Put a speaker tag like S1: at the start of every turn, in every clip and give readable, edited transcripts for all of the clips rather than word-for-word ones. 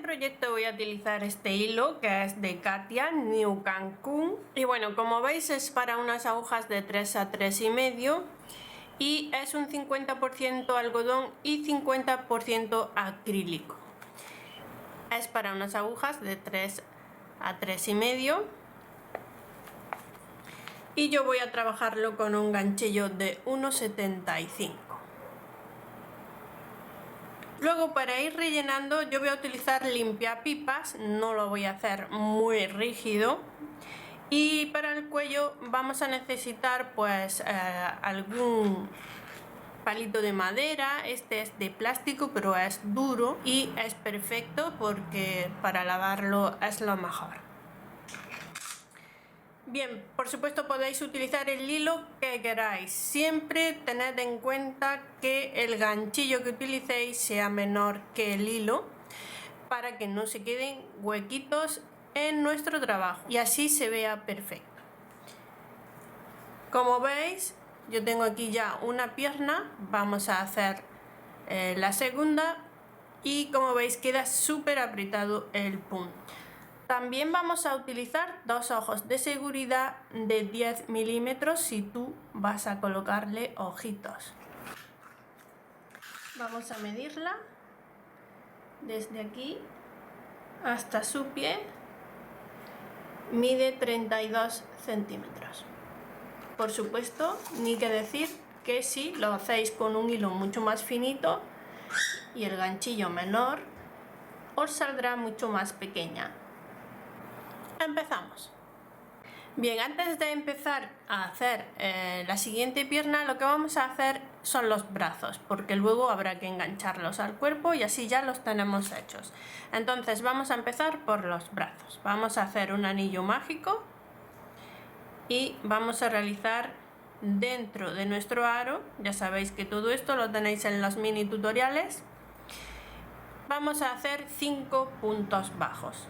S1: proyecto voy a utilizar este hilo que es de Katia New Cancún y bueno, como veis es para unas agujas de 3 a 3,5 y es un 50% algodón y 50% acrílico. Es para unas agujas de 3 a 3,5 y yo voy a trabajarlo con un ganchillo de 1,75. Luego, para ir rellenando, yo voy a utilizar limpiapipas, no lo voy a hacer muy rígido. Y para el cuello vamos a necesitar pues algún palito de madera. Este es de plástico pero es duro y es perfecto porque para lavarlo es lo mejor. Bien, por supuesto podéis utilizar el hilo que queráis. Siempre tened en cuenta que el ganchillo que utilicéis sea menor que el hilo para que no se queden huequitos en nuestro trabajo y así se vea perfecto. Como veis, yo tengo aquí ya una pierna, vamos a hacer la segunda y como veis queda súper apretado el punto. También vamos a utilizar dos ojos de seguridad de 10 milímetros si tú vas a colocarle ojitos. Vamos a medirla desde aquí hasta su pie, mide 32 centímetros. Por supuesto, ni que decir que si lo hacéis con un hilo mucho más finito y el ganchillo menor, os saldrá mucho más pequeña. Empezamos. Bien, antes de empezar a hacer la siguiente pierna, lo que vamos a hacer son los brazos, porque luego habrá que engancharlos al cuerpo y así ya los tenemos hechos. Entonces vamos a empezar por los brazos. Vamos a hacer un anillo mágico y vamos a realizar dentro de nuestro aro. Ya sabéis que todo esto lo tenéis en los mini tutoriales. Vamos a hacer 5 puntos bajos.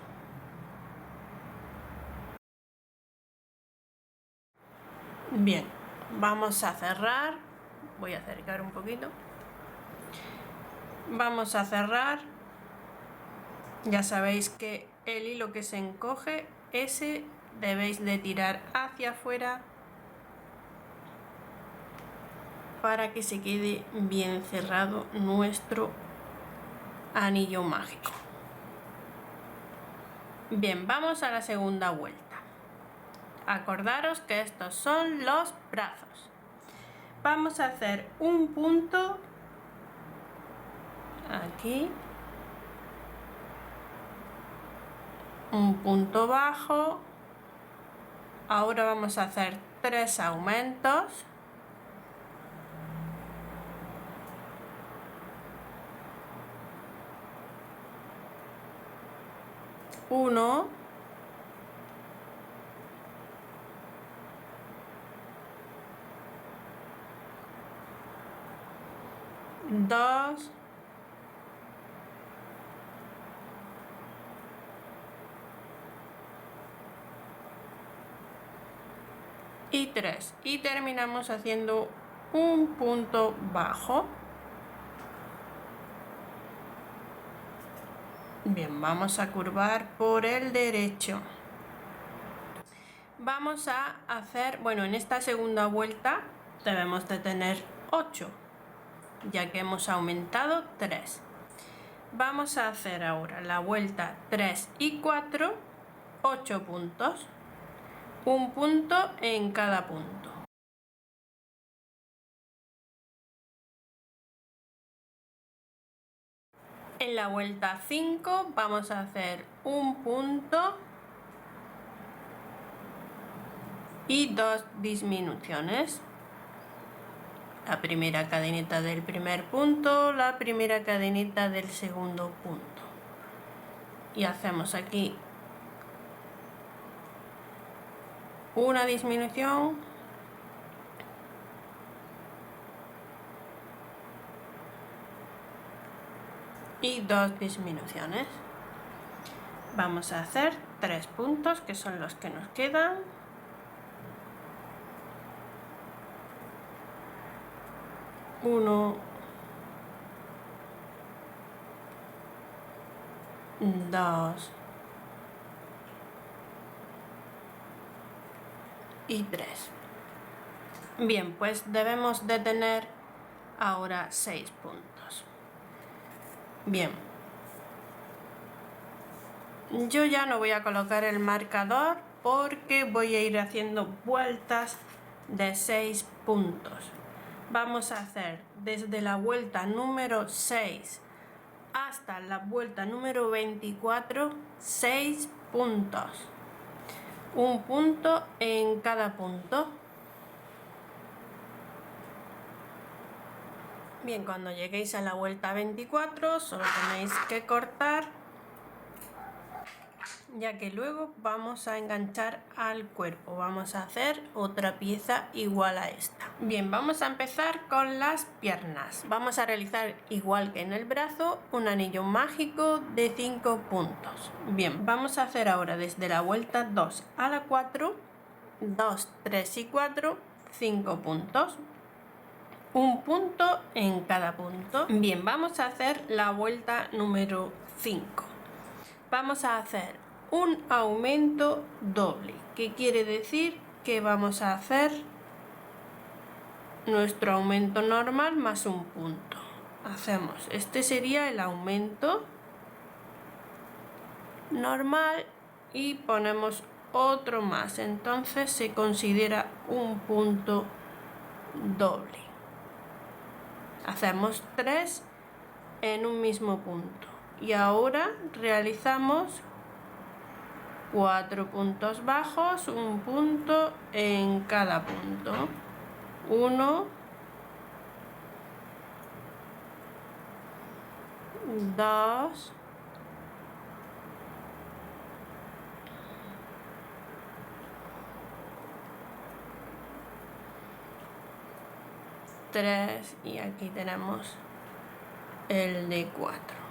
S1: Bien, vamos a cerrar, voy a acercar un poquito, vamos a cerrar, ya sabéis que el hilo que se encoge, ese debéis de tirar hacia afuera para que se quede bien cerrado nuestro anillo mágico. Bien, vamos a la segunda vuelta. Acordaros que estos son los brazos. Vamos a hacer un punto aquí, un punto bajo. Ahora vamos a hacer 3 aumentos. Uno, dos, y 3 y terminamos haciendo un punto bajo. Bien, vamos a curvar por el derecho. Vamos a hacer, bueno, en esta segunda vuelta debemos de tener 8, ya que hemos aumentado 3. Vamos a hacer ahora la vuelta 3 y 4, 8 puntos. Un punto en cada punto. En la vuelta 5 vamos a hacer un punto y 2 disminuciones. La primera cadeneta del primer punto, la primera cadeneta del segundo punto. Y hacemos aquí una disminución y 2 disminuciones. Vamos a hacer 3 puntos que son los que nos quedan. Uno, 2 y 3. Bien, pues debemos de tener ahora 6 puntos. Bien, yo ya no voy a colocar el marcador porque voy a ir haciendo vueltas de 6 puntos. Vamos a hacer desde la vuelta número 6 hasta la vuelta número 24, 6 puntos. Un punto en cada punto. Bien, cuando lleguéis a la vuelta 24 solo tenéis que cortar, ya que luego vamos a enganchar al cuerpo. Vamos a hacer otra pieza igual a esta. Bien, vamos a empezar con las piernas. Vamos a realizar, igual que en el brazo, un anillo mágico de 5 puntos. Bien, vamos a hacer ahora desde la vuelta 2 a la 4, 2, 3 y 4, 5 puntos. Un punto en cada punto. Bien, vamos a hacer la vuelta número 5. Vamos a hacer un aumento doble, que quiere decir que vamos a hacer nuestro aumento normal más un punto. Hacemos, este sería el aumento normal y ponemos otro más, entonces se considera un punto doble. Hacemos 3 en un mismo punto y ahora realizamos 4 puntos bajos, un punto en cada punto. 1, 2, 3 y aquí tenemos el de 4.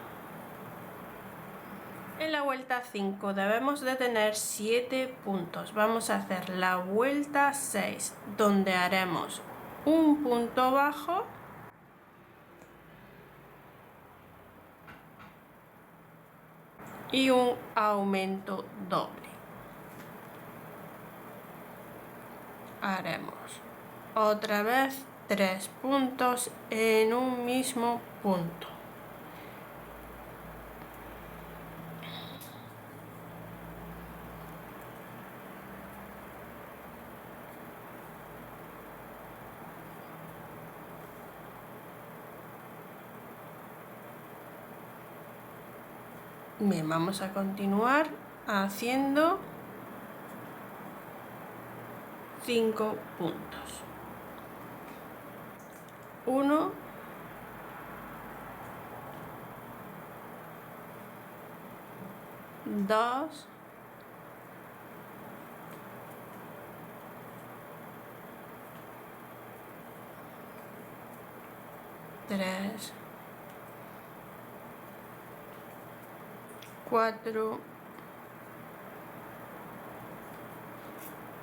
S1: En la vuelta 5 debemos de tener 7 puntos. Vamos a hacer la vuelta 6, donde haremos un punto bajo y un aumento doble. Haremos otra vez 3 puntos en un mismo punto. Bien, vamos a continuar haciendo 5 puntos. 1, 2, 3, 4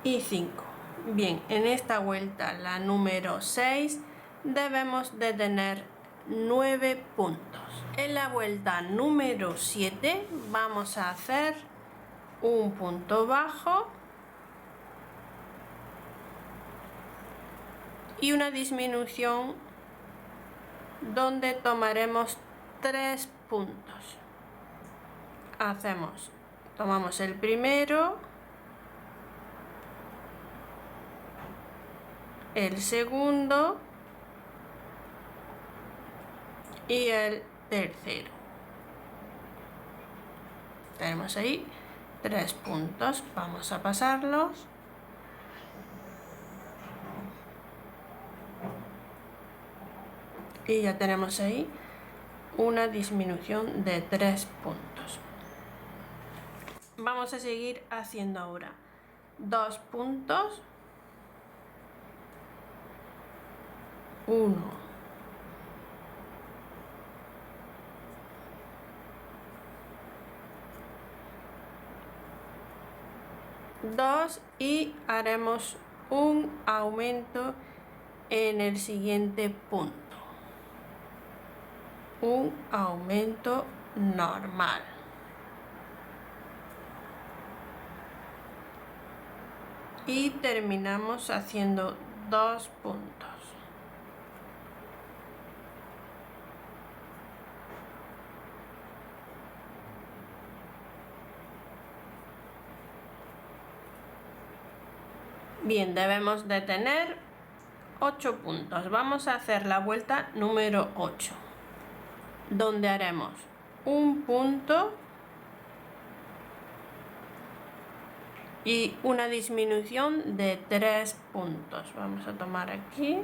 S1: y 5. Bien, en esta vuelta, la número 6, debemos de tener 9 puntos. En la vuelta número 7 vamos a hacer un punto bajo y una disminución donde tomaremos 3 puntos. Tomamos el primero, el segundo y el tercero. Tenemos ahí 3 puntos, vamos a pasarlos. Y ya tenemos ahí una disminución de 3 puntos. Vamos a seguir haciendo ahora 2 puntos, 1, 2 y haremos un aumento en el siguiente punto, un aumento normal. y terminamos haciendo 2 puntos. Bien, debemos de tener 8 puntos. Vamos a hacer la vuelta número 8, donde haremos un punto y una disminución de 3 puntos. Vamos a tomar aquí,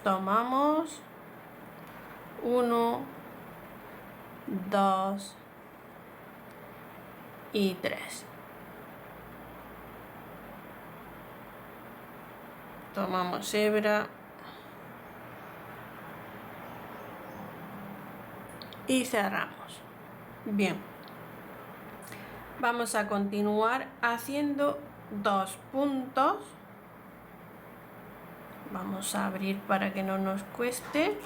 S1: tomamos 1, 2 y 3. Tomamos hebra y cerramos. Bien, vamos a continuar haciendo 2 puntos. Vamos a abrir para que no nos cueste.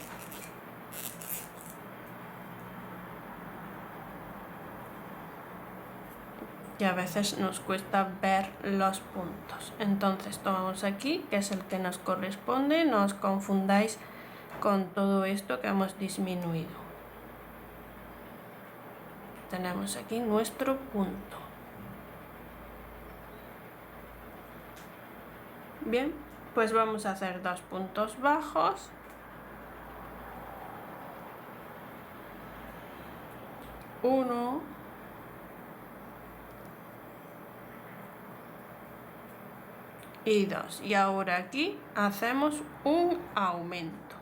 S1: Y a veces nos cuesta ver los puntos. Entonces tomamos aquí, que es el que nos corresponde, no os confundáis con todo esto que hemos disminuido. Tenemos aquí nuestro punto. Bien, pues vamos a hacer 2 puntos bajos. Uno. Y 2. Y ahora aquí hacemos un aumento.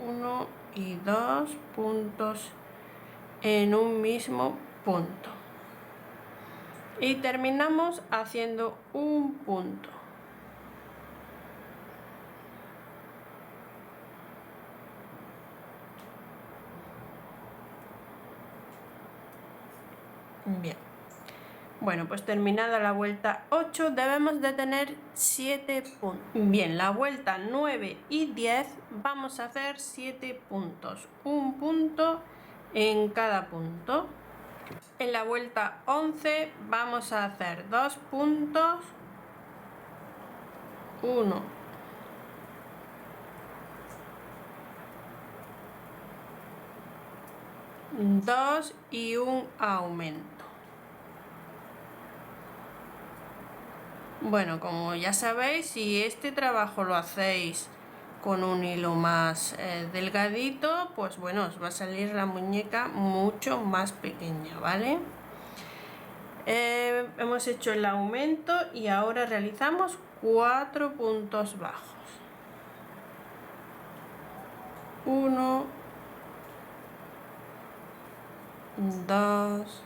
S1: Uno y 2 puntos en un mismo punto. Y terminamos haciendo un punto. Bien. Bueno, pues terminada la vuelta 8 debemos de tener 7 puntos. Bien, la vuelta 9 y 10 vamos a hacer 7 puntos. Un punto en cada punto. En la vuelta 11 vamos a hacer 2 puntos. 1, 2 y un aumento. Bueno, como ya sabéis, si este trabajo lo hacéis con un hilo más delgadito, pues bueno, os va a salir la muñeca mucho más pequeña, ¿vale? Hemos hecho el aumento y ahora realizamos 4 puntos bajos. 1, 2,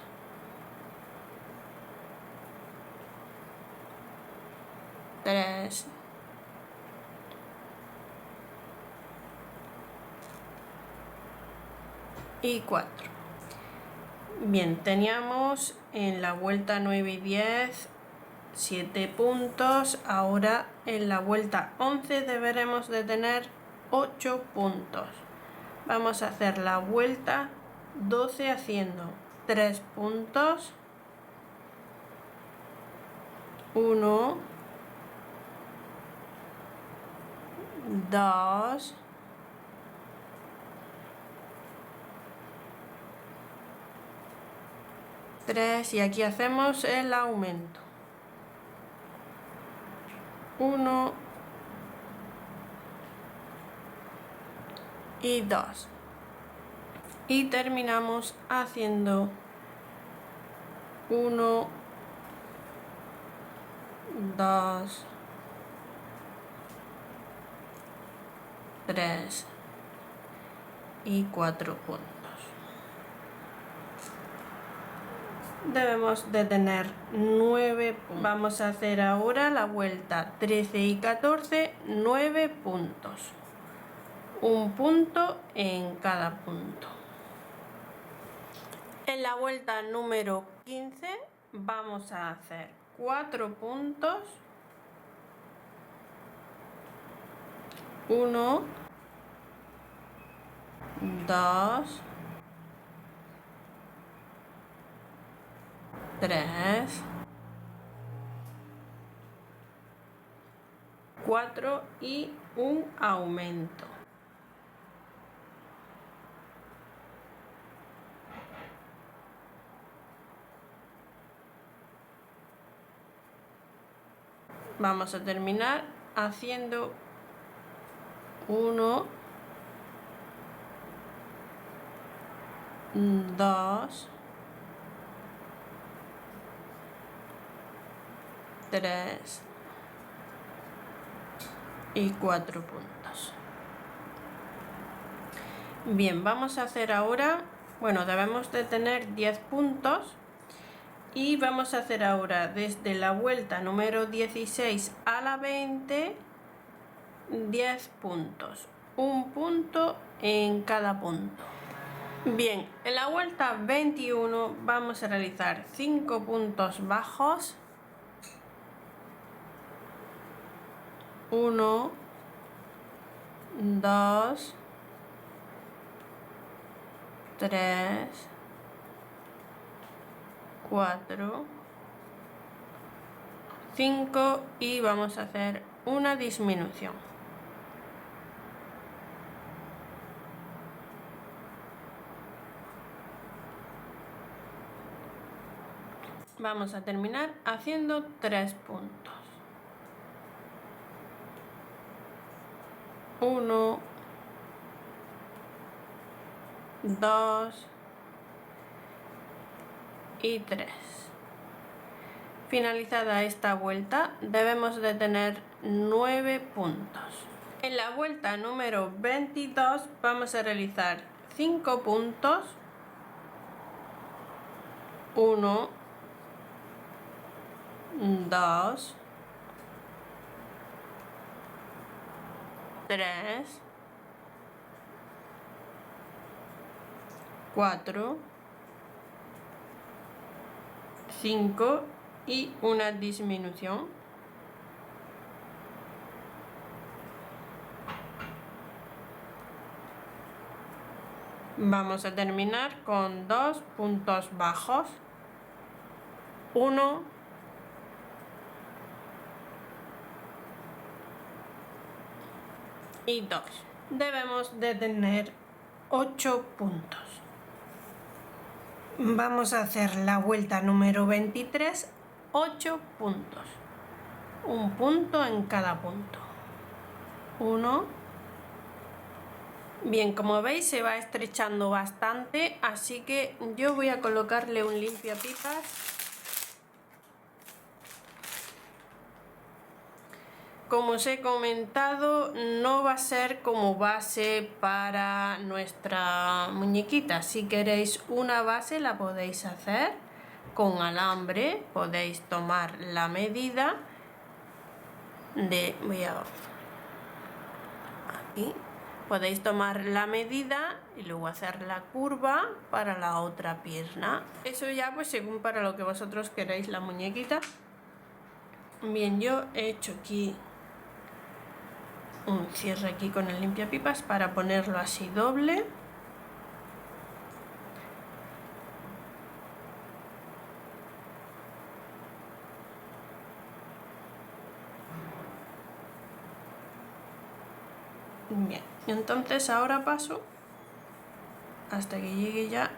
S1: 3, 4. Bien, teníamos en la vuelta 9 y 10 7 puntos, ahora en la vuelta 11 deberemos de tener 8 puntos. Vamos a hacer la vuelta 12 haciendo 3 puntos. 1, 2, 3 y aquí hacemos el aumento. 1 y 2 y terminamos haciendo 1, 2, 3 y 4 puntos. Debemos de tener 9 puntos. Vamos a hacer ahora la vuelta 13 y 14, 9 puntos. Un punto en cada punto. En la vuelta número 15 vamos a hacer 4 puntos. 1, 2, 3, 4 y un aumento. Vamos a terminar haciendo 1, 2, 3 y 4 puntos. Bien, vamos a hacer ahora, bueno, debemos de tener 10 puntos y vamos a hacer ahora desde la vuelta número 16 a la 20, 10 puntos, un punto en cada punto. Bien, en la vuelta 21 vamos a realizar 5 puntos bajos, 1, 2, 3, 4, 5 y vamos a hacer una disminución. Vamos a terminar haciendo 3 puntos. 1, 2 y 3. Finalizada esta vuelta debemos de tener 9 puntos. En la vuelta número 22 vamos a realizar 5 puntos, 1, 2, 3, 4, 5 y una disminución. Vamos a terminar con 2 puntos bajos, 1, 2. Debemos de tener 8 puntos. Vamos a hacer la vuelta número 23, 8 puntos, un punto en cada punto. 1. Bien, como veis se va estrechando bastante, así que yo voy a colocarle un limpiapipas. Como os he comentado, no va a ser como base para nuestra muñequita. Si queréis una base la podéis hacer con alambre, podéis tomar la medida de... aquí. Podéis tomar la medida y luego hacer la curva para la otra pierna. Eso ya pues según para lo que vosotros queréis la muñequita. Bien, yo he hecho aquí un cierre aquí con el limpiapipas para ponerlo así doble. Bien, entonces ahora paso hasta que llegue ya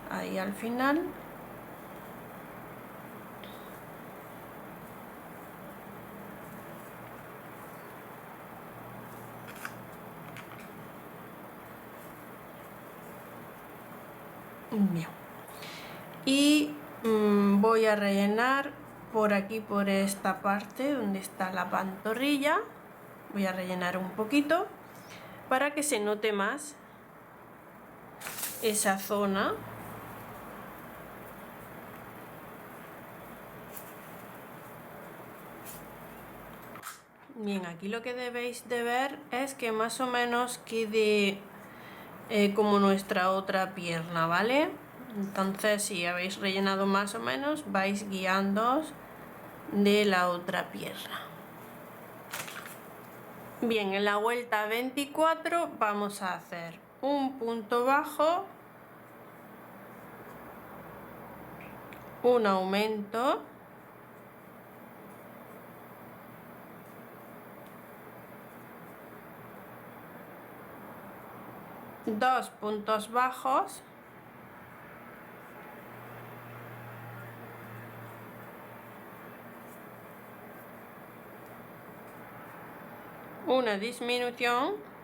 S1: ahí al final. Bien. Y voy a rellenar por aquí, por esta parte donde está la pantorrilla. Voy a rellenar un poquito para que se note más esa zona. Bien, aquí lo que debéis de ver es que más o menos quede como nuestra otra pierna, ¿vale? Entonces si habéis rellenado más o menos vais guiándoos de la otra pierna. Bien, en la vuelta 24 vamos a hacer un punto bajo, un aumento, dos puntos bajos, una disminución,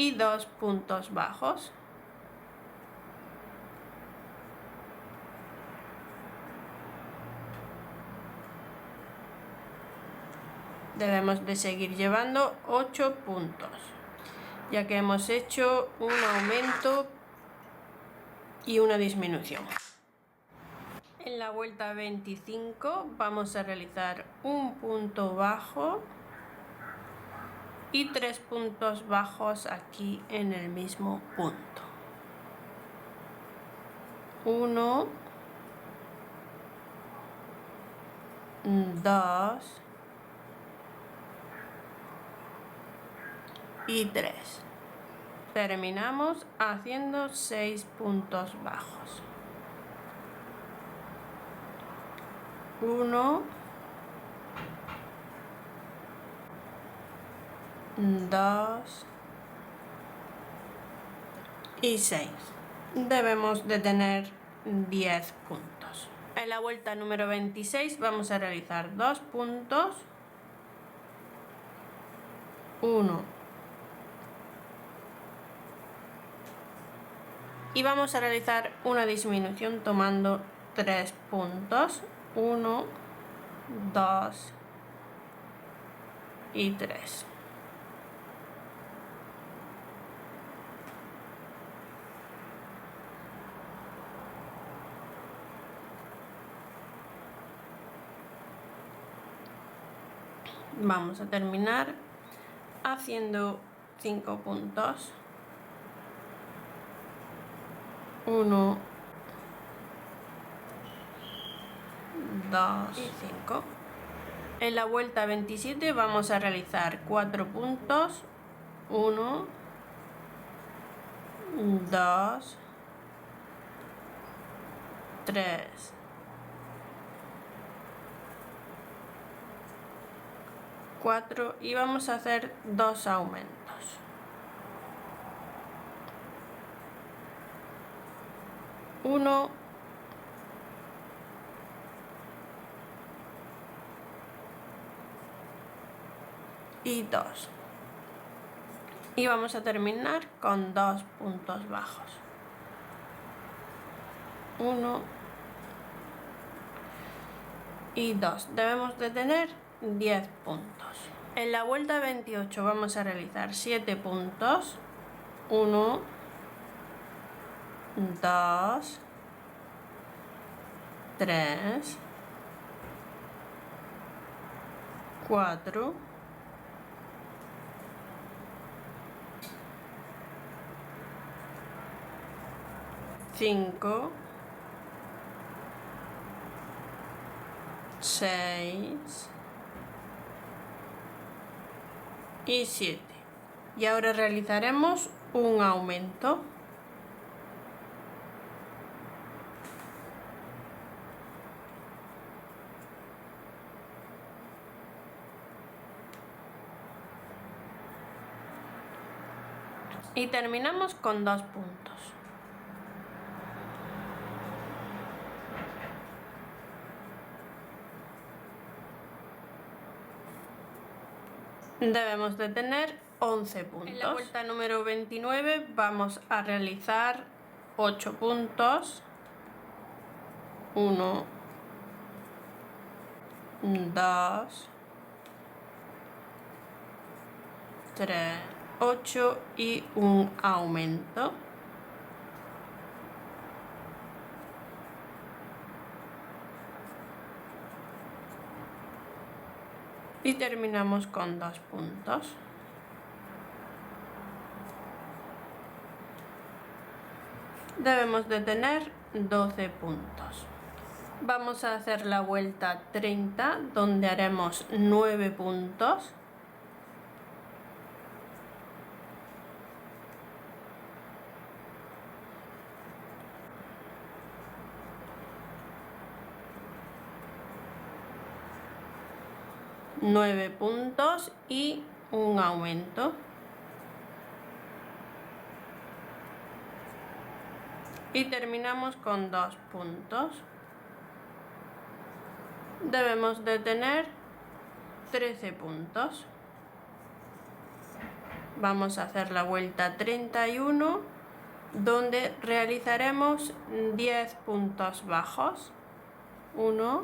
S1: y dos puntos bajos. Debemos de seguir llevando 8 puntos, ya que hemos hecho un aumento y una disminución. En la vuelta 25 vamos a realizar un punto bajo y 3 puntos bajos aquí en el mismo punto. 1, 2 y 3. Terminamos haciendo 6 puntos bajos. 1, 2 y 6. Debemos de tener 10 puntos. En la vuelta número 26 vamos a realizar 2 puntos, 1 y vamos a realizar una disminución tomando 3 puntos, 1, 2 y 3. Vamos a terminar haciendo 5 puntos, 1, 2 y 5. En la vuelta 27 vamos a realizar 4 puntos, 1, 2, 3, 4 y vamos a hacer 2 aumentos. 1 y 2. Y vamos a terminar con 2 puntos bajos. 1 y 2. Debemos de tener 10 puntos. En la vuelta 28 vamos a realizar 7 puntos. 1, 2, 3, 4, 5, 6 y 7. Y ahora realizaremos un aumento. Y terminamos con 2 puntos. Debemos de tener 11 puntos. En la vuelta número 29 vamos a realizar 8 puntos. 1, 2, 3, 8 y un aumento. Y terminamos con 2 puntos. Debemos de tener 12 puntos. Vamos a hacer la vuelta 30, donde haremos 9 puntos. Nueve puntos y un aumento. Y terminamos con 2 puntos. Debemos de tener 13 puntos. Vamos a hacer la vuelta 31, donde realizaremos 10 puntos bajos. 1,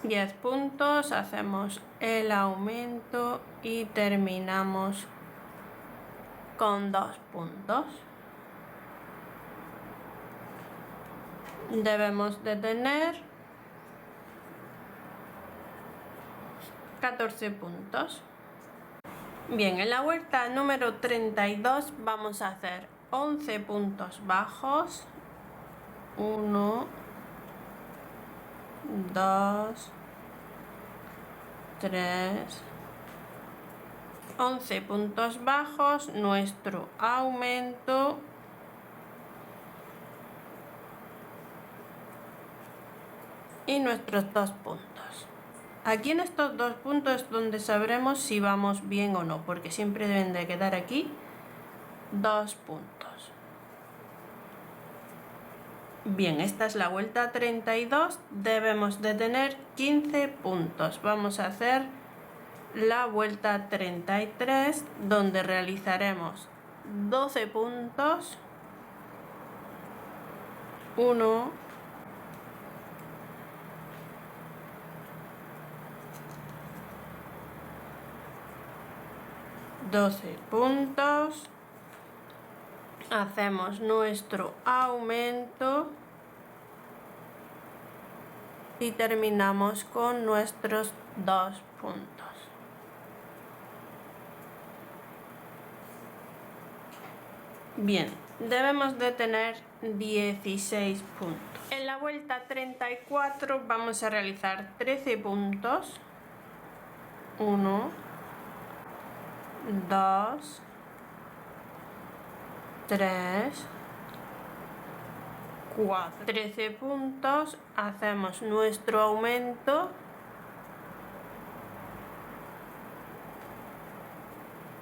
S1: 10 puntos, hacemos el aumento y terminamos con 2 puntos. Debemos de tener 14 puntos. Bien, en la vuelta número 32 vamos a hacer 11 puntos bajos. 1, 2, 3, 11 puntos bajos, nuestro aumento y nuestros 2 puntos. Aquí en estos 2 puntos es donde sabremos si vamos bien o no, porque siempre deben de quedar aquí 2 puntos. Bien, esta es la vuelta 32, debemos de tener 15 puntos. Vamos a hacer la vuelta 33, donde realizaremos 12 puntos. 1, 12 puntos. Hacemos nuestro aumento y terminamos con nuestros 2 puntos. Bien, debemos de tener 16 puntos. En la vuelta 34 vamos a realizar 13 puntos. 1, 2, 3, 4. 13 puntos, hacemos nuestro aumento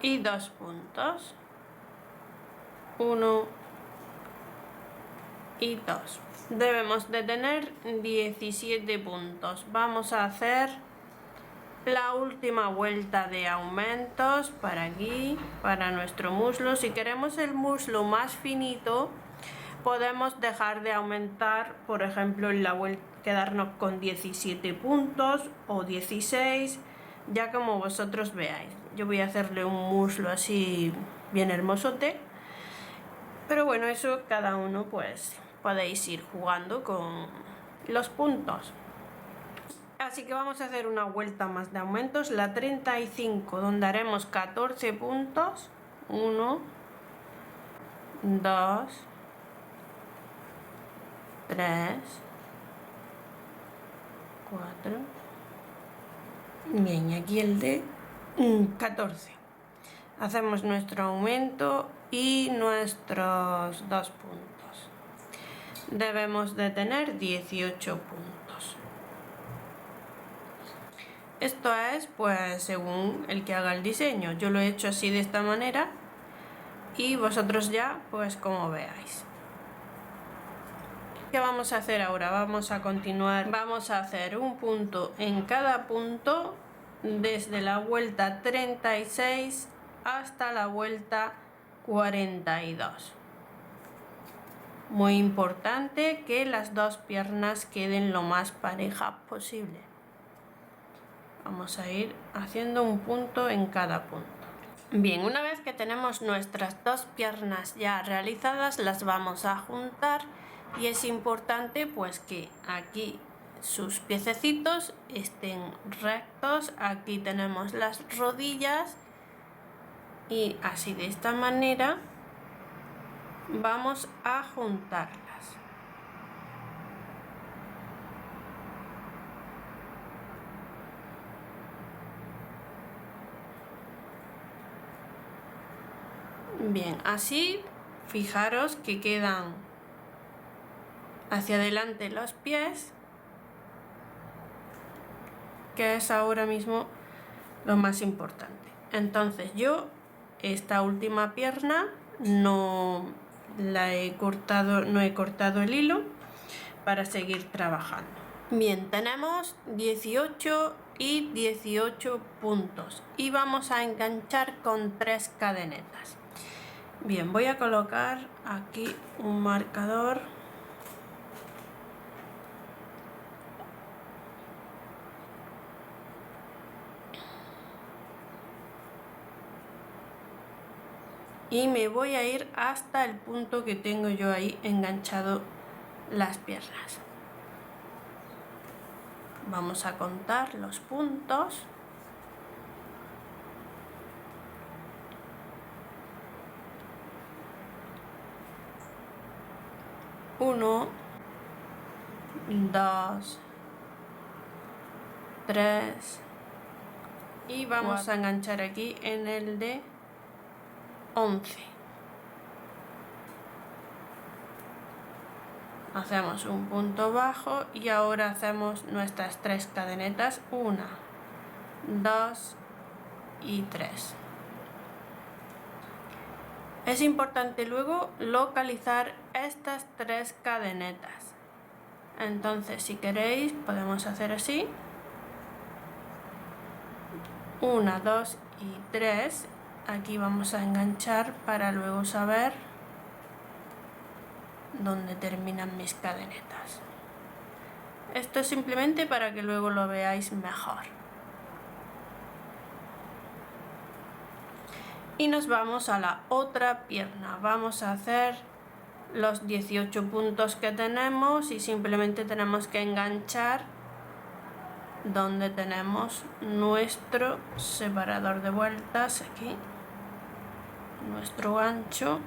S1: y 2 puntos. 1 y 2. Debemos de tener 17 puntos. Vamos a hacer la última vuelta de aumentos para aquí, para nuestro muslo. Si queremos el muslo más finito, podemos dejar de aumentar, por ejemplo, en la vuelta, quedarnos con 17 puntos o 16, ya como vosotros veáis. Yo voy a hacerle un muslo así bien hermosote, pero bueno, eso cada uno pues podéis ir jugando con los puntos. Así que vamos a hacer una vuelta más de aumentos, la 35, donde haremos 14 puntos. 1, 2, 3, 4. Bien, y aquí el de 14. Hacemos nuestro aumento y nuestros 2 puntos. Debemos de tener 18 puntos. Esto es pues según el que haga el diseño. Yo lo he hecho así de esta manera y vosotros ya pues como veáis. ¿Qué vamos a hacer ahora? Vamos a continuar. Vamos a hacer un punto en cada punto desde la vuelta 36 hasta la vuelta 42. Muy importante que las dos piernas queden lo más parejas posible. Vamos a ir haciendo un punto en cada punto. Bien, una vez que tenemos nuestras dos piernas ya realizadas, las vamos a juntar y es importante pues que aquí sus piececitos estén rectos. Aquí tenemos las rodillas y así de esta manera vamos a juntarlas. Bien, así fijaros que quedan hacia adelante los pies, que es ahora mismo lo más importante. Entonces yo esta última pierna no la he cortado, no he cortado el hilo para seguir trabajando. Bien, tenemos 18 y 18 puntos y vamos a enganchar con 3 cadenetas. Bien, voy a colocar aquí un marcador. Y me voy a ir hasta el punto que tengo yo ahí enganchado las piernas. Vamos a contar los puntos. Uno, 2, 3 y vamos a enganchar aquí en el de 11. Hacemos un punto bajo y ahora hacemos nuestras 3 cadenetas, 1, 2 y 3. Es importante luego localizar estas 3 cadenetas. Entonces, si queréis, podemos hacer así. 1, 2 y 3. Aquí vamos a enganchar para luego saber dónde terminan mis cadenetas. Esto es simplemente para que luego lo veáis mejor. Y nos vamos a la otra pierna. Vamos a hacer los 18 puntos que tenemos y simplemente tenemos que enganchar donde tenemos nuestro separador de vueltas, aquí, nuestro gancho.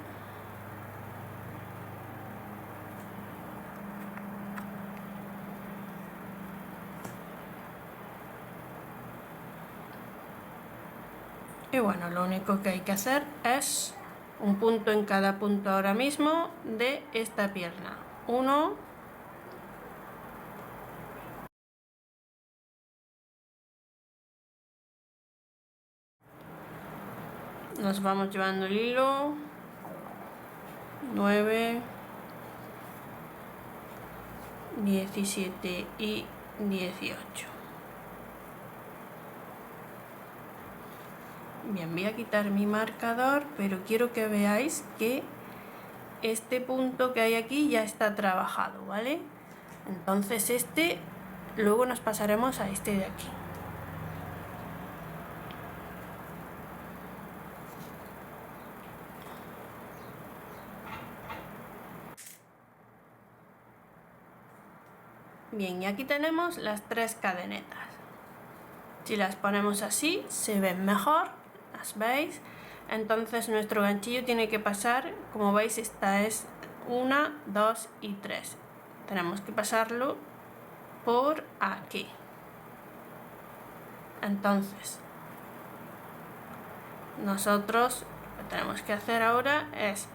S1: Y bueno, lo único que hay que hacer es un punto en cada punto ahora mismo de esta pierna. 1, nos vamos llevando el hilo, 9, 17 y 18. Bien, voy a quitar mi marcador, pero quiero que veáis que este punto que hay aquí ya está trabajado, ¿vale? Entonces luego nos pasaremos a este de aquí. Bien, y aquí tenemos las 3 cadenetas. Si las ponemos así, se ven mejor, las veis. Entonces nuestro ganchillo tiene que pasar, como veis, esta es 1, 2 y 3. Tenemos que pasarlo por aquí. Entonces, nosotros lo que tenemos que hacer ahora es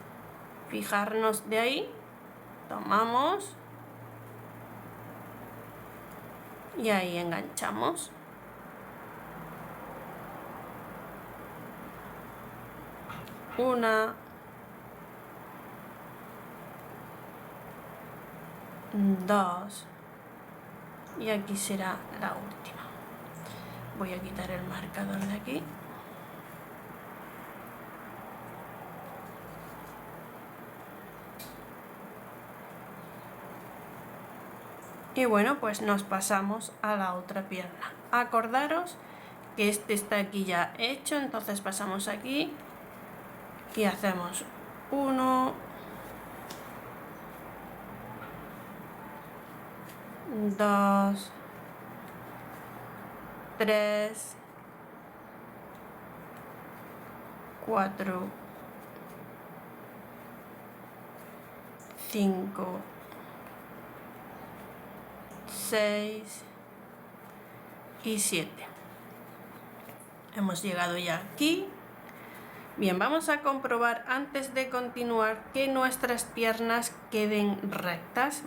S1: fijarnos de ahí, tomamos y ahí enganchamos. Una, 2 y aquí será la última. Voy a quitar el marcador de aquí. Y bueno, pues nos pasamos a la otra pierna. Acordaros que este está aquí ya hecho, entonces pasamos aquí y hacemos 1, 2, 3, 4, 5, 6 y 7. Hemos llegado ya aquí. Bien, vamos a comprobar antes de continuar que nuestras piernas queden rectas.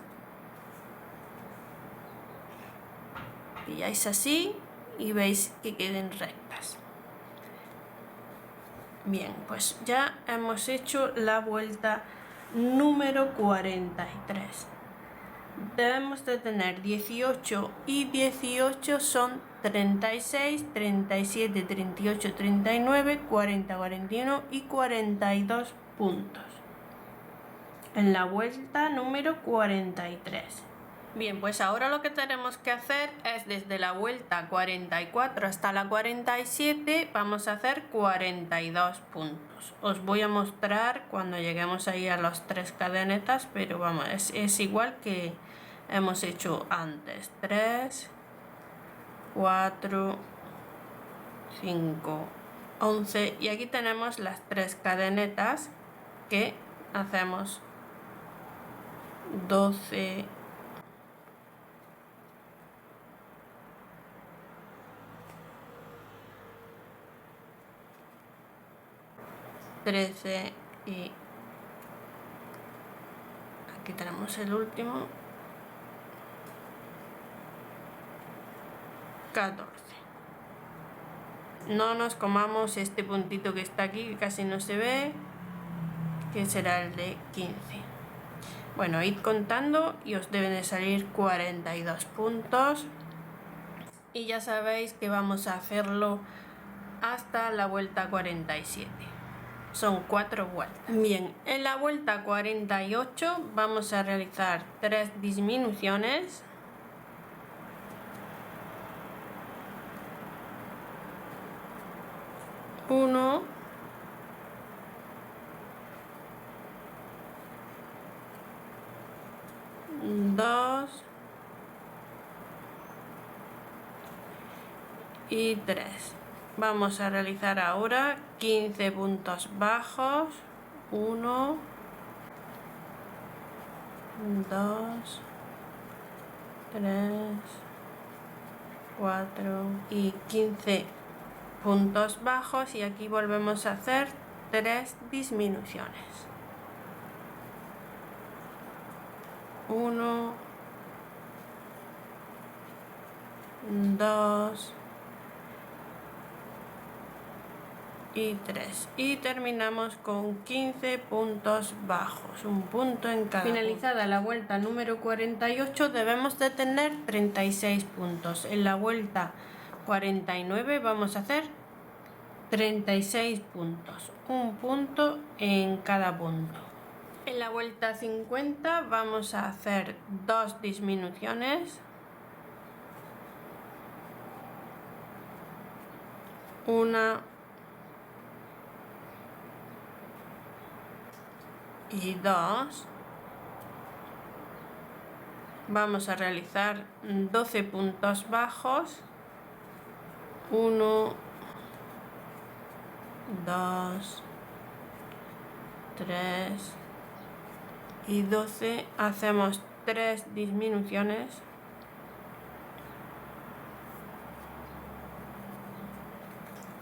S1: Pilláis así y veis que queden rectas. Bien, pues ya hemos hecho la vuelta número 43. Debemos de tener 18 y 18 son 36, 37, 38, 39, 40, 41 y 42 puntos en la vuelta número 43. Bien, pues ahora lo que tenemos que hacer es desde la vuelta 44 hasta la 47 vamos a hacer 42 puntos. Os voy a mostrar cuando lleguemos ahí a las 3 cadenetas, pero vamos, es igual que hemos hecho antes. 3, 4, 5, 11 y aquí tenemos las 3 cadenetas que hacemos 12, 13 y aquí tenemos el último, 14. No nos comamos este puntito que está aquí, que casi no se ve, que será el de 15. Bueno, id contando y os deben de salir 42 puntos. Y ya sabéis que vamos a hacerlo hasta la vuelta 47. Son 4 vueltas. Bien, en la vuelta 48 vamos a realizar 3 disminuciones. Uno, dos y 3. Vamos a realizar ahora 15 puntos bajos. 1, 2, 3, 4 y 15 puntos bajos y aquí volvemos a hacer 3 disminuciones. 1, 2 y 3 y terminamos con 15 puntos bajos, un punto en cada. Finalizada la vuelta número 48 debemos de tener 36 puntos. En la vuelta 49 vamos a hacer 36 puntos, un punto en cada punto. En la vuelta 50 vamos a hacer 2 disminuciones. Una y 2. Vamos a realizar 12 puntos bajos. 1, 2, 3 y 12. Hacemos 3 disminuciones.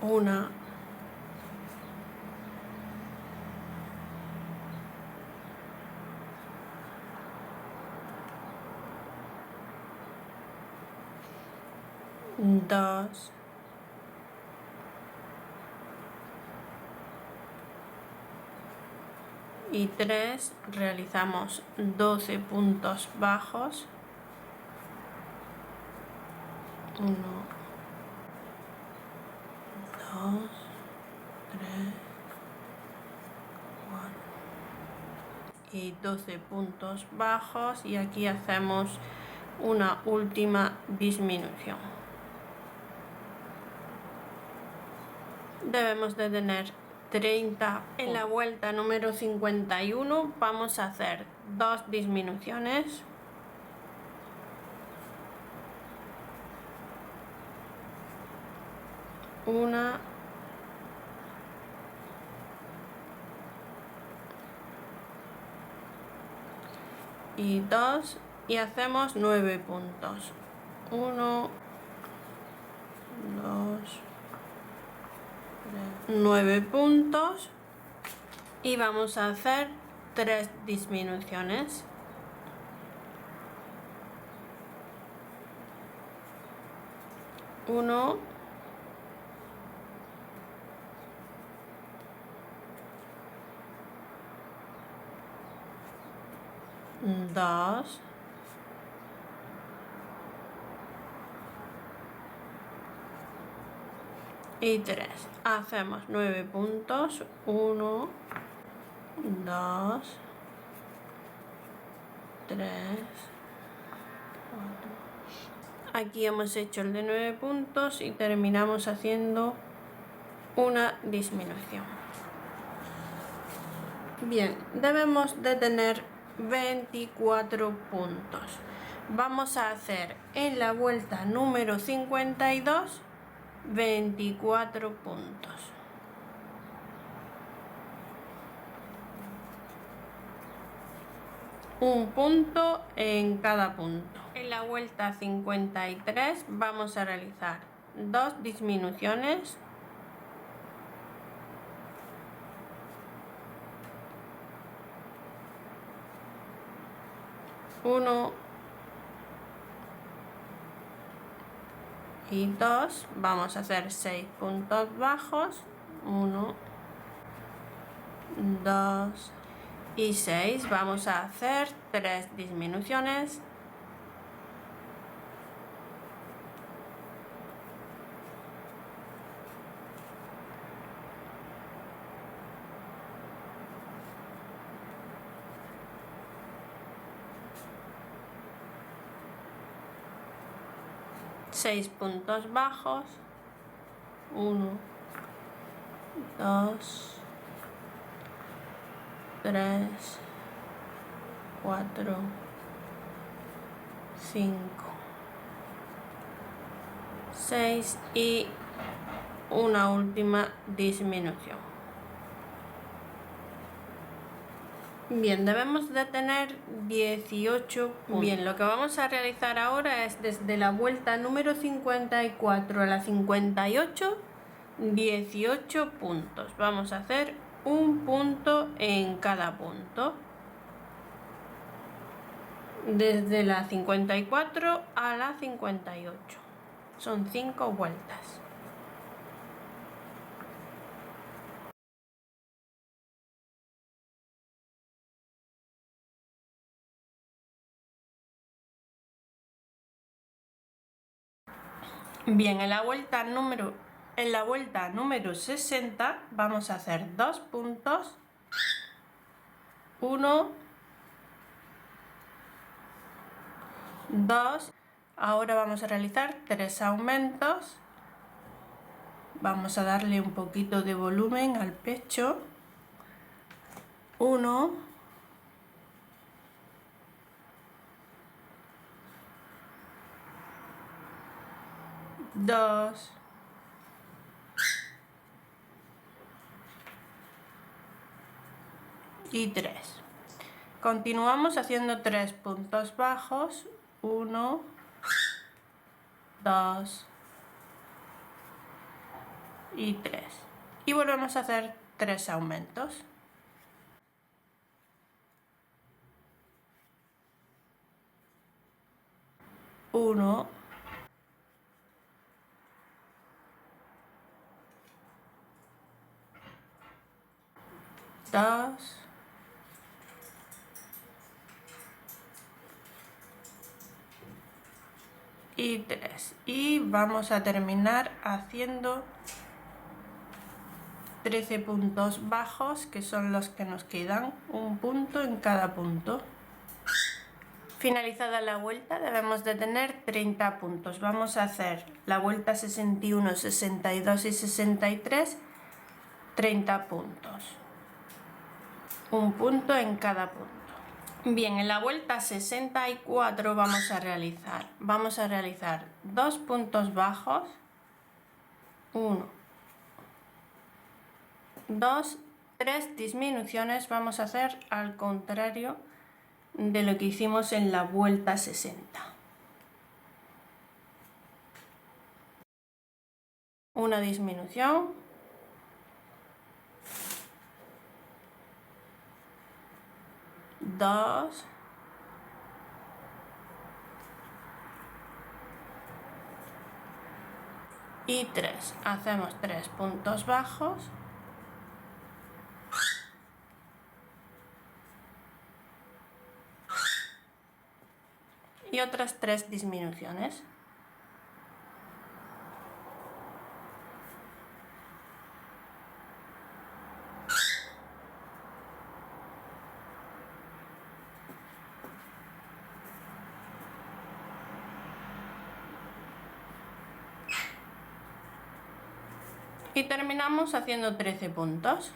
S1: 1, 2 y 3. Realizamos 12 puntos bajos. 1, 2, 3, 4 y 12 puntos bajos y aquí hacemos una última disminución. Debemos de tener 30. En la vuelta número 51 vamos a hacer 2 disminuciones. 1 y 2 y hacemos 9 puntos. 1, 2, 3, 9 puntos y vamos a hacer 3 disminuciones. Uno, dos, y 3. Hacemos 9 puntos. 1, 2, 3, 4. Aquí hemos hecho el de 9 puntos y terminamos haciendo una disminución. Bien, debemos de tener 24 puntos. Vamos a hacer en la vuelta número 52 24 puntos. Un punto en cada punto. En la vuelta 53 vamos a realizar 2 disminuciones. Uno y 2, vamos a hacer 6 puntos bajos. 1, 2 y 6. Vamos a hacer 3 disminuciones. Seis puntos bajos. 1, 2, 3, 4, 5, 6 y una última disminución. Bien, debemos de tener 18 puntos. Bien, lo que vamos a realizar ahora es desde la vuelta número 54 a la 58, 18 puntos. Vamos a hacer un punto en cada punto. Desde la 54 a la 58. Son 5 vueltas. Bien, en la vuelta número 60 vamos a hacer 2 puntos. 1, 2. Ahora vamos a realizar 3 aumentos. Vamos a darle un poquito de volumen al pecho. 1, 2, 3. Continuamos haciendo 3 puntos bajos. 1, 2 y 3. Y volvemos a hacer 3 aumentos. 1, 2 y 3. Y vamos a terminar haciendo 13 puntos bajos, que son los que nos quedan, un punto en cada punto. Finalizada la vuelta debemos de tener 30 puntos. Vamos a hacer la vuelta 61, 62 y 63, 30 puntos. Un punto en cada punto. Bien, en la vuelta 64 vamos a realizar 2 puntos bajos. 1, 2, 3 disminuciones. Vamos a hacer al contrario de lo que hicimos en la vuelta 60. Una disminución. Dos. Y 3. Hacemos 3 puntos bajos. Y otras 3 disminuciones. Y terminamos haciendo 13 puntos.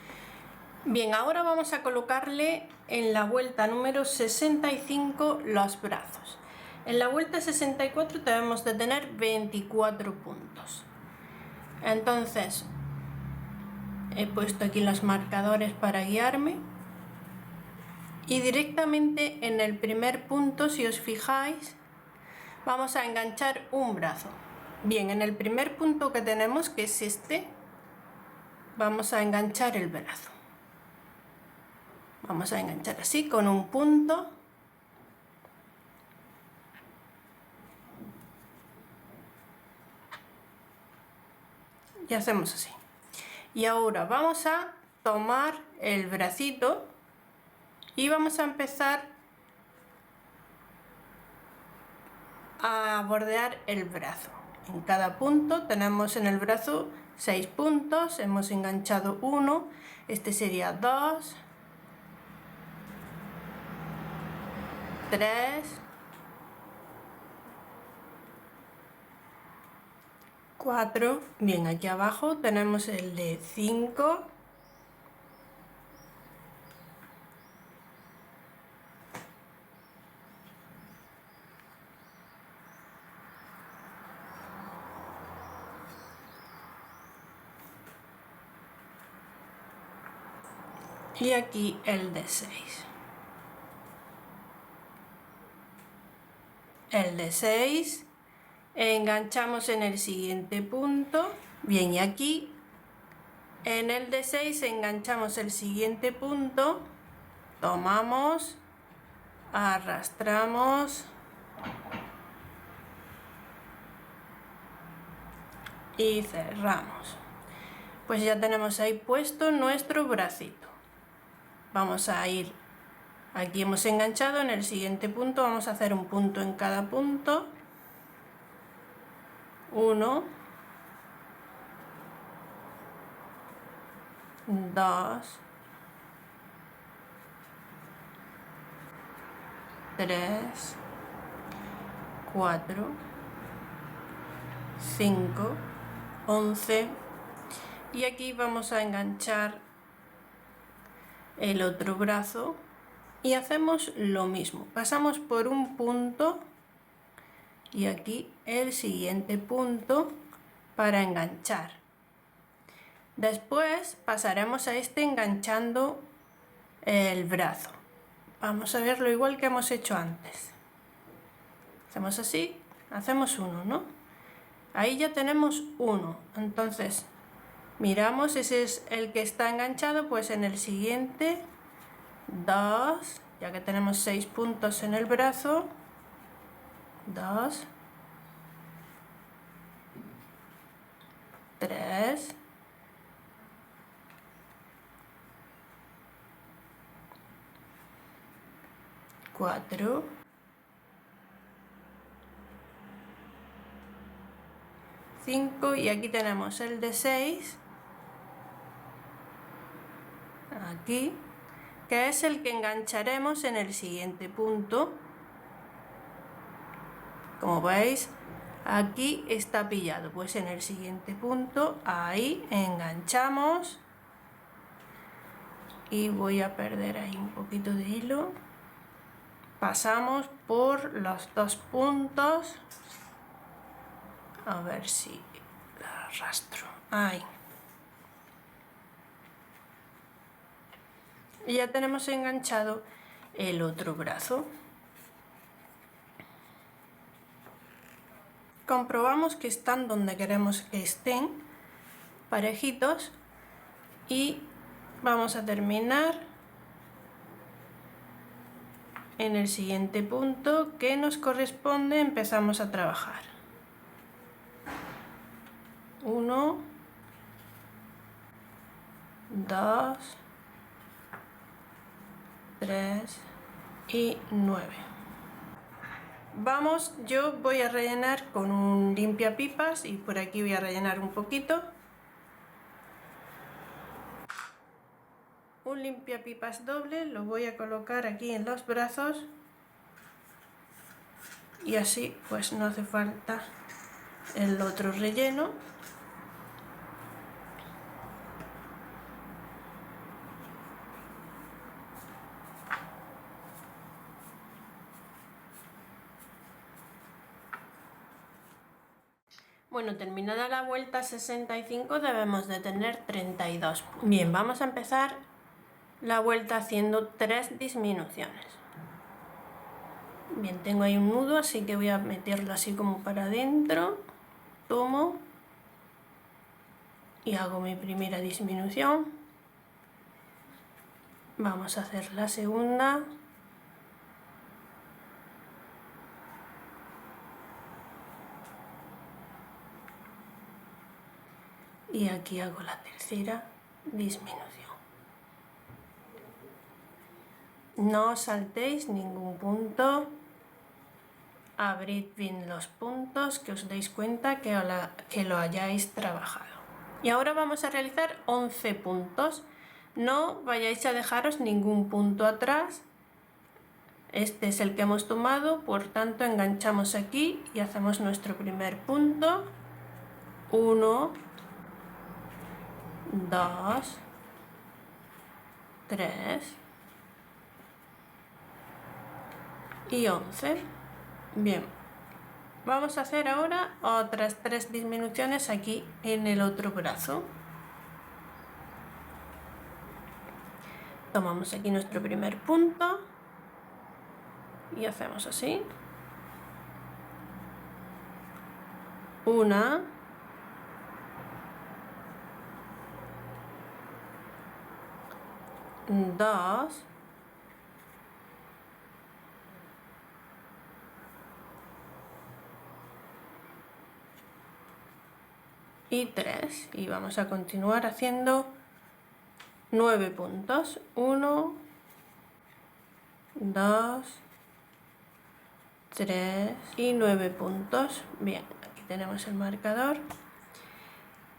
S1: Bien, ahora vamos a colocarle en la vuelta número 65 los brazos. En la vuelta 64 debemos de tener 24 puntos. Entonces, he puesto aquí los marcadores para guiarme. Y directamente en el primer punto, si os fijáis, vamos a enganchar un brazo. Bien, en el primer punto que tenemos, que es este, vamos a enganchar el brazo. Vamos a enganchar así con un punto. Y hacemos así. Y ahora vamos a tomar el bracito y vamos a empezar a bordear el brazo. En cada punto tenemos en el brazo 6 puntos, hemos enganchado 1, este sería 2, 3, 4, bien, aquí abajo tenemos el de 5, y aquí el de 6. El de 6, enganchamos en el siguiente punto, bien, y aquí en el de 6 enganchamos el siguiente punto, tomamos, arrastramos y cerramos. Pues ya tenemos ahí puesto nuestro bracito. Vamos a ir, aquí hemos enganchado, en el siguiente punto vamos a hacer un punto en cada punto. 1, 2, 3, 4, 5, 11 y aquí vamos a enganchar el otro brazo y hacemos lo mismo, pasamos por un punto y aquí el siguiente punto para enganchar. Después pasaremos a este enganchando el brazo. Vamos a verlo igual que hemos hecho antes. Hacemos así, hacemos uno, ¿no? Ahí ya tenemos uno, entonces miramos, ese es el que está enganchado, pues en el siguiente 2, ya que tenemos 6 puntos en el brazo, 2, 3, 4, 5 y aquí tenemos el de 6, aquí, que es el que engancharemos en el siguiente punto. Como veis, aquí está pillado, pues en el siguiente punto, ahí enganchamos y voy a perder ahí un poquito de hilo. Pasamos por los 2 puntos, a ver si la arrastro, ahí. Y ya tenemos enganchado el otro brazo. Comprobamos que están donde queremos que estén, parejitos, y vamos a terminar en el siguiente punto que nos corresponde. Empezamos a trabajar. 1, 2, 3 y 9. Vamos, yo voy a rellenar con un limpiapipas y por aquí voy a rellenar un poquito. Un limpiapipas doble lo voy a colocar aquí en los brazos y así pues no hace falta el otro relleno. Bueno, terminada la vuelta 65 debemos de tener 32. Bien, vamos a empezar la vuelta haciendo 3 disminuciones. Bien, tengo ahí un nudo, así que voy a meterlo así como para adentro. Tomo y hago mi primera disminución. Vamos a hacer la segunda. Y aquí hago la tercera disminución. No os saltéis ningún punto. Abrid bien los puntos, que os deis cuenta que lo hayáis trabajado. Y ahora vamos a realizar 11 puntos. No vayáis a dejaros ningún punto atrás. Este es el que hemos tomado, por tanto enganchamos aquí y hacemos nuestro primer punto. 1, 2, 3 y 11. Bien, vamos a hacer ahora otras 3 disminuciones aquí en el otro brazo. Tomamos aquí nuestro primer punto y hacemos así. 1, 2, y 3, y vamos a continuar haciendo 9 puntos. 1, 2, 3 y 9 puntos. Bien, aquí tenemos el marcador.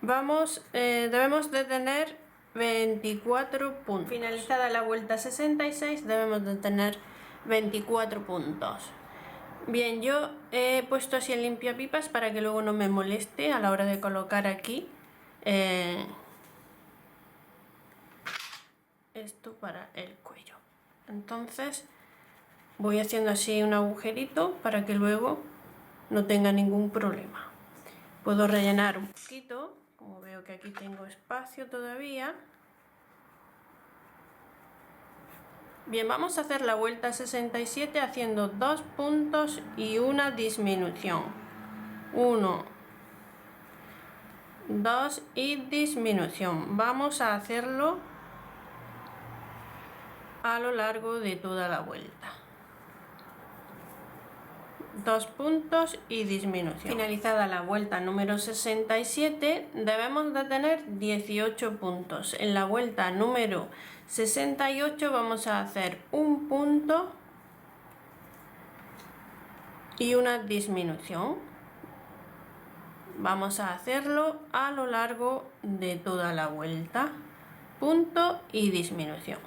S1: Vamos, debemos de tener 24 puntos. Finalizada la vuelta 66 debemos de tener 24 puntos. Bien, yo he puesto así el limpiapipas para que luego no me moleste a la hora de colocar aquí esto para el cuello. Entonces voy haciendo así un agujerito para que luego no tenga ningún problema. Puedo rellenar un poquito, como veo que aquí tengo espacio todavía. Bien, vamos a hacer la vuelta 67 haciendo 2 puntos y una disminución. 1, 2 y disminución. Vamos a hacerlo a lo largo de toda la vuelta. 2 puntos y disminución. Finalizada la vuelta número 67 debemos de tener 18 puntos. En la vuelta número 68 vamos a hacer un punto y una disminución. Vamos a hacerlo a lo largo de toda la vuelta. Punto y disminución.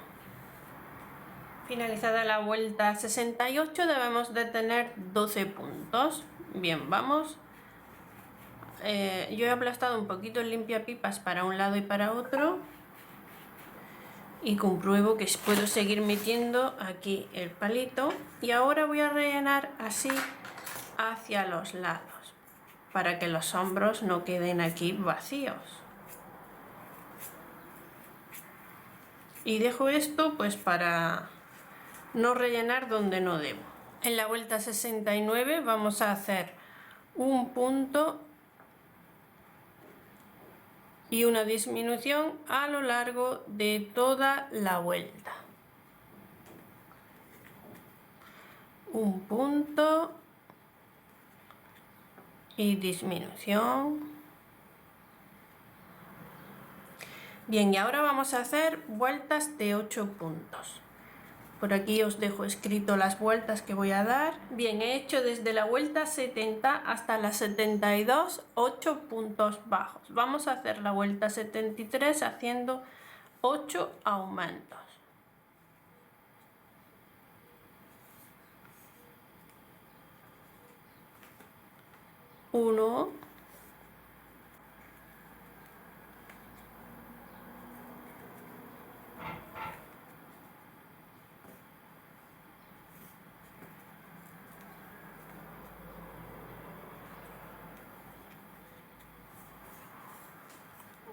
S1: Finalizada la vuelta 68 debemos de tener 12 puntos. Bien, vamos. Yo he aplastado un poquito el limpiapipas para un lado y para otro. Y compruebo que puedo seguir metiendo aquí el palito. Y ahora voy a rellenar así hacia los lados, para que los hombros no queden aquí vacíos. Y dejo esto pues para no rellenar donde no debo. En la vuelta 69 vamos a hacer un punto y una disminución a lo largo de toda la vuelta. Un punto y disminución. Bien, y ahora vamos a hacer vueltas de 8 puntos. Por aquí os dejo escrito las vueltas que voy a dar. Bien, he hecho desde la vuelta 70 hasta la 72, 8 puntos bajos. Vamos a hacer la vuelta 73 haciendo 8 aumentos. 1,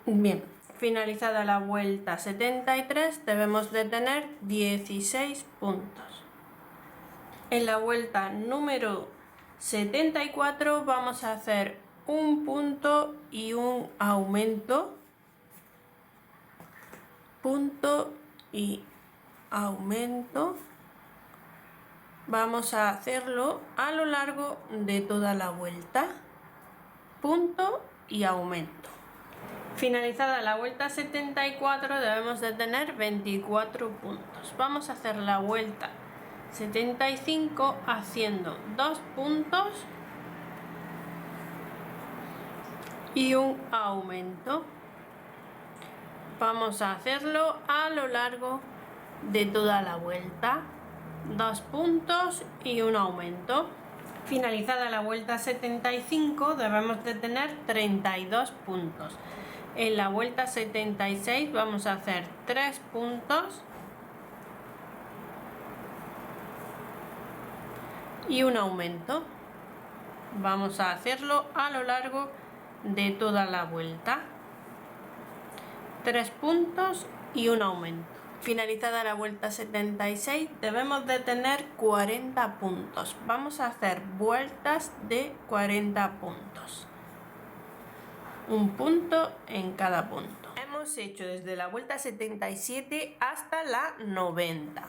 S1: 'Bien, finalizada la vuelta 73 debemos de tener 16 puntos. En la vuelta número 74 vamos a hacer un punto y un aumento, punto y aumento. Vamos a hacerlo a lo largo de toda la vuelta, punto y aumento. Finalizada la vuelta 74 debemos de tener 24 puntos. Vamos a hacer la vuelta 75 haciendo 2 puntos y un aumento. Vamos a hacerlo a lo largo de toda la vuelta, 2 puntos y un aumento. Finalizada la vuelta 75 debemos de tener 32 puntos. En la vuelta 76 vamos a hacer 3 puntos y un aumento. Vamos a hacerlo a lo largo de toda la vuelta, 3 puntos y un aumento. Finalizada la vuelta 76 debemos de tener 40 puntos. Vamos a hacer vueltas de 40 puntos. Un punto en cada punto. Hemos hecho desde la vuelta 77 hasta la 90.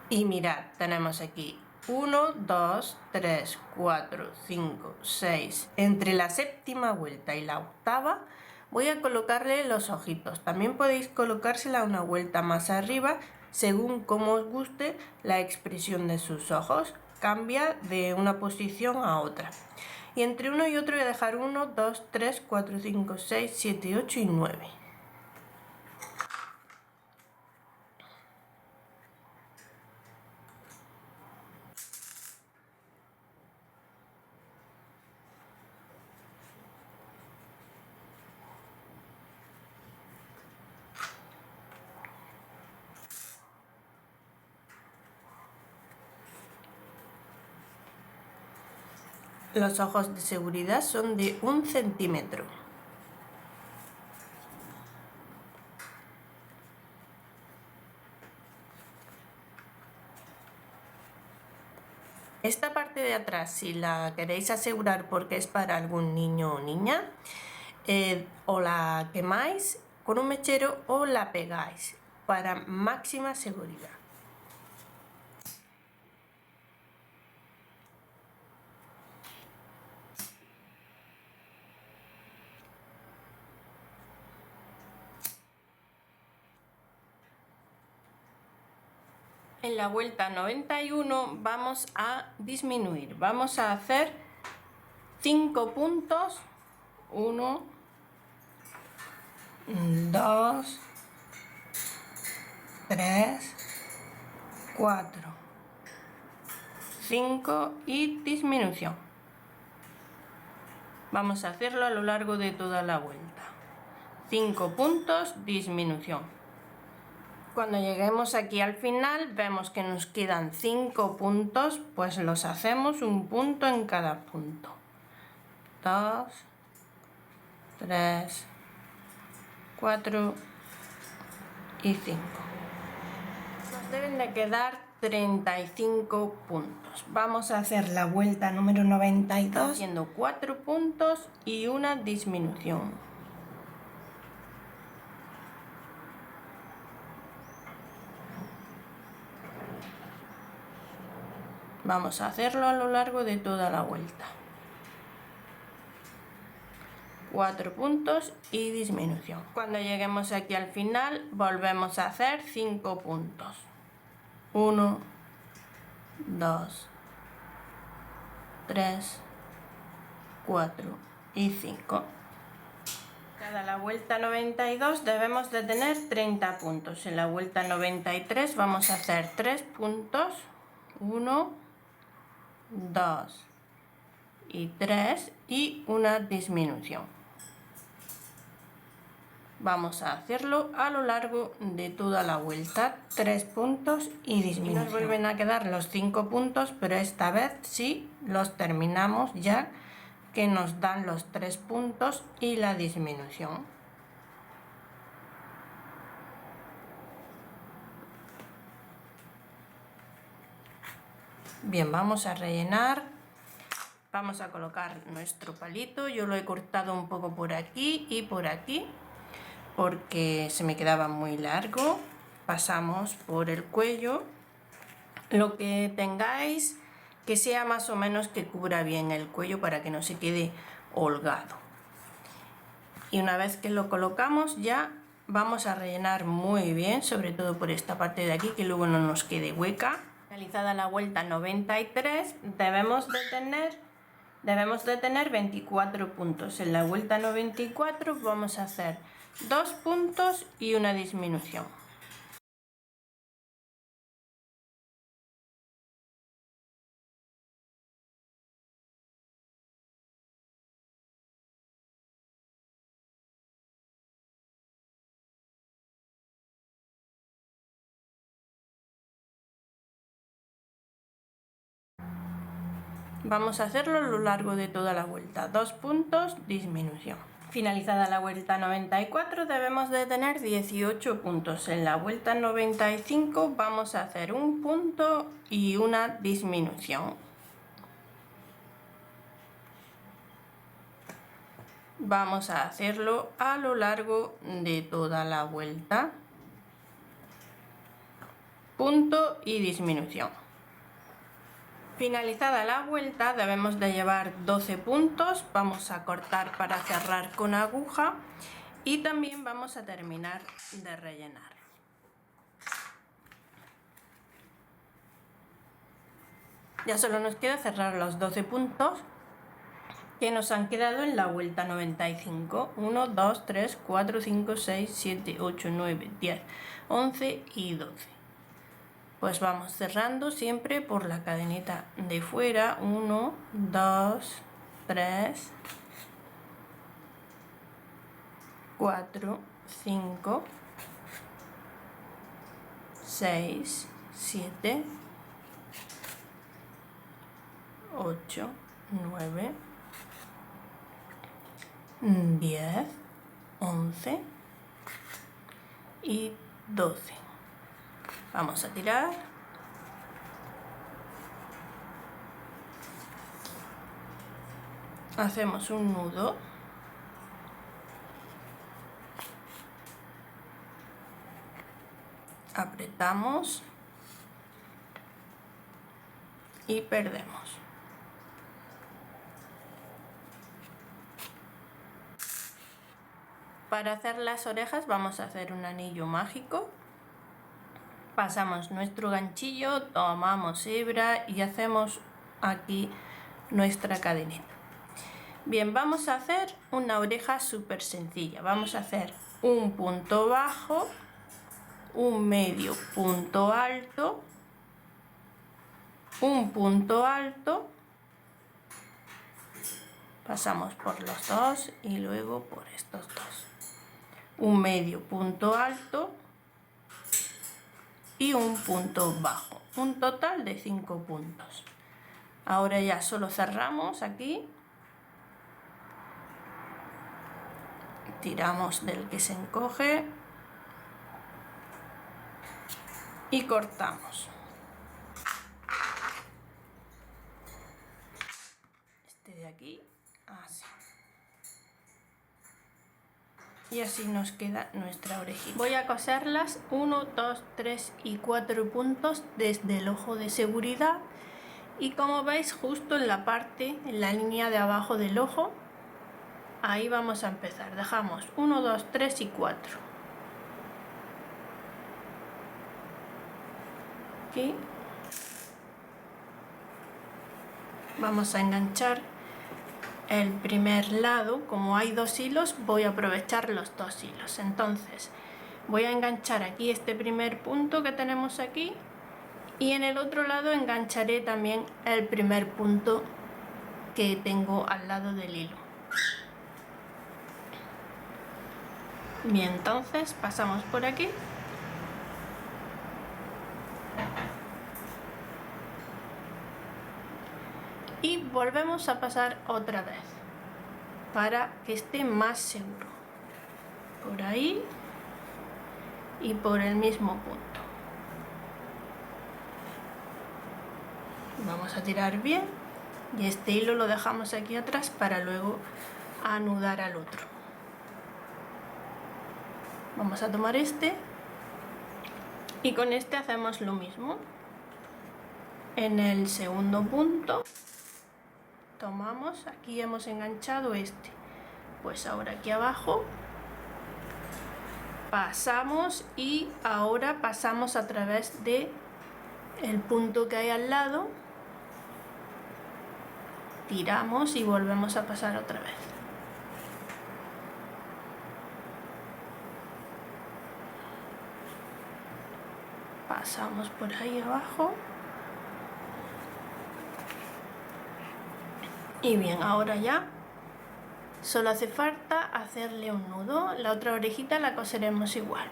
S1: Y mirad, tenemos aquí 1, 2, 3, 4, 5, 6. Entre la séptima vuelta y la octava voy a colocarle los ojitos. También podéis colocársela una vuelta más arriba según como os guste la expresión de sus ojos. Cambia de una posición a otra. Y entre uno y otro voy a dejar 1, 2, 3, 4, 5, 6, 7, 8 y 9. Los ojos de seguridad son de 1 centímetro. Esta parte de atrás, si la queréis asegurar porque es para algún niño o niña, o la quemáis con un mechero o la pegáis para máxima seguridad. En la vuelta 91 vamos a disminuir. Vamos a hacer 5 puntos. 1, 2, 3, 4, 5 y disminución. Vamos a hacerlo a lo largo de toda la vuelta. 5 puntos, disminución. Cuando lleguemos aquí al final vemos que nos quedan 5 puntos, pues los hacemos un punto en cada punto. 2, 3, 4 y 5. Nos deben de quedar 35 puntos.
S2: Vamos a hacer la vuelta número 92
S1: haciendo 4 puntos y una disminución. Vamos a hacerlo a lo largo de toda la vuelta. 4 puntos y disminución. Cuando lleguemos aquí al final volvemos a hacer 5 puntos. 1, 2, 3, 4 y 5. Cada la vuelta 92 debemos de tener 30 puntos. En la vuelta 93 vamos a hacer 3 puntos. 1, 2 y 3 y una disminución. Vamos a hacerlo a lo largo de toda la vuelta, 3 puntos y disminución. Y nos vuelven a quedar los 5 puntos, pero esta vez sí los terminamos ya que nos dan los 3 puntos y la disminución. Bien, vamos a rellenar. Vamos a colocar nuestro palito. Yo lo he cortado un poco por aquí y por aquí porque se me quedaba muy largo. Pasamos por el cuello. Lo que tengáis que sea más o menos que cubra bien el cuello para que no se quede holgado. Y una vez que lo colocamos ya vamos a rellenar muy bien, sobre todo por esta parte de aquí que luego no nos quede hueca. Finalizada la vuelta 93 debemos de tener 24 puntos. En la vuelta 94 vamos a hacer 2 puntos y una disminución. Vamos a hacerlo a lo largo de toda la vuelta. 2 puntos, disminución. Finalizada la vuelta 94 debemos de tener 18 puntos. En la vuelta 95 vamos a hacer 1 punto y una disminución. Vamos a hacerlo a lo largo de toda la vuelta. Punto y disminución. Finalizada la vuelta debemos de llevar 12 puntos, vamos a cortar para cerrar con aguja y también vamos a terminar de rellenar. Ya solo nos queda cerrar los 12 puntos que nos han quedado en la vuelta 95. 1, 2, 3, 4, 5, 6, 7, 8, 9, 10, 11 y 12. Pues vamos cerrando siempre por la cadenita de fuera. 1, 2, 3, 4, 5, 6, 7, 8, 9, 10, 11 y 12. Vamos a tirar. Hacemos un nudo. Apretamos y perdemos. Para hacer las orejas vamos a hacer un anillo mágico. Pasamos nuestro ganchillo, tomamos hebra y hacemos aquí nuestra cadeneta. Bien, vamos a hacer una oreja súper sencilla. Vamos a hacer un punto bajo, un medio punto alto, un punto alto, pasamos por los dos y luego por estos dos. Un medio punto alto y un punto bajo, un total de 5 puntos. Ahora ya solo cerramos aquí, tiramos del que se encoge y cortamos. y así nos queda nuestra orejita. Voy a coserlas 1, 2, 3 y 4 puntos desde el ojo de seguridad, y como veis justo en la parte, en la línea de abajo del ojo, ahí vamos a empezar. Dejamos 1, 2, 3 y 4. Aquí vamos a enganchar el primer lado. Como hay 2 hilos, voy a aprovechar los 2 hilos. Entonces voy a enganchar aquí este primer punto que tenemos aquí, y en el otro lado engancharé también el primer punto que tengo al lado del hilo. Bien, entonces pasamos por aquí y volvemos a pasar otra vez para que esté más seguro, por ahí y por el mismo punto. Vamos a tirar bien y este hilo lo dejamos aquí atrás para luego anudar al otro. Vamos a tomar este y con este hacemos lo mismo. En el segundo punto tomamos, aquí hemos enganchado este, pues ahora aquí abajo pasamos y ahora pasamos a través de el punto que hay al lado, tiramos y volvemos a pasar otra vez. Pasamos por ahí abajo. Y bien, ahora ya solo hace falta hacerle un nudo. La otra orejita la coseremos igual.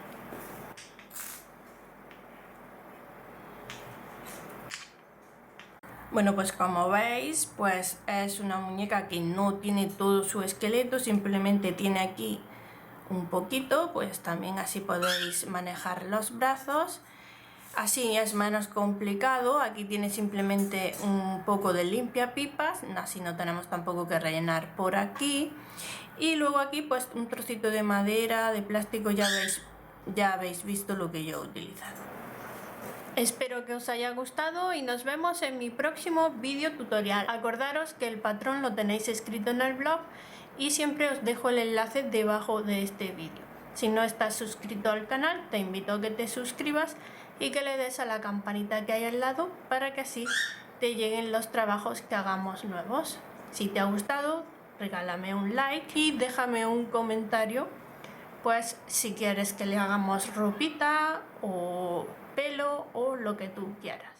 S1: Bueno, pues como veis, pues es una muñeca que no tiene todo su esqueleto, simplemente tiene aquí un poquito, pues también así podéis manejar los brazos. Así es menos complicado, aquí tiene simplemente un poco de limpiapipas, así no tenemos tampoco que rellenar por aquí. Y luego aquí pues un trocito de madera, de plástico, ya habéis visto lo que yo he utilizado. Espero que os haya gustado y nos vemos en mi próximo vídeo tutorial. Acordaros que el patrón lo tenéis escrito en el blog y siempre os dejo el enlace debajo de este vídeo. Si no estás suscrito al canal, te invito a que te suscribas y que le des a la campanita que hay al lado para que así te lleguen los trabajos que hagamos nuevos. Si te ha gustado, regálame un like y déjame un comentario, pues si quieres que le hagamos ropita o pelo o lo que tú quieras.